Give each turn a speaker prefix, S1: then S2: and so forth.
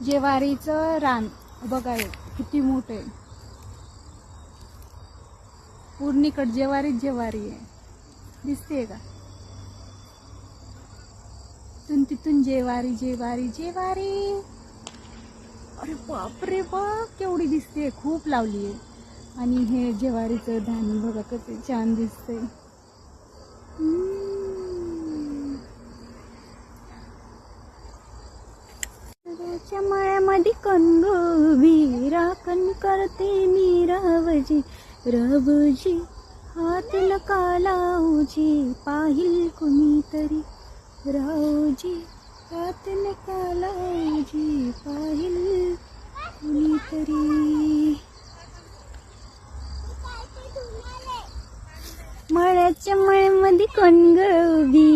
S1: जेवारीचं रान बघा किती मोठं आहे. पूर्णीकडे जेवारी आहे, दिसते का? तिथून जेवारी जेवारी जेवारी. अरे बापरे बाप, केवढी दिसते, खूप लावली आहे. आणि हे जेवारीचं धान बघा कसं छान दिसतंय. मळ्यामध्ये कणगोबी राखण करते मी रावजी. रबजी हात नका लावजी, पाहिल कुणीतरी. रावजी हात नका लावजी, पाहिल कुणीतरी. मळ्याच्या मळ्यामध्ये कणगोबी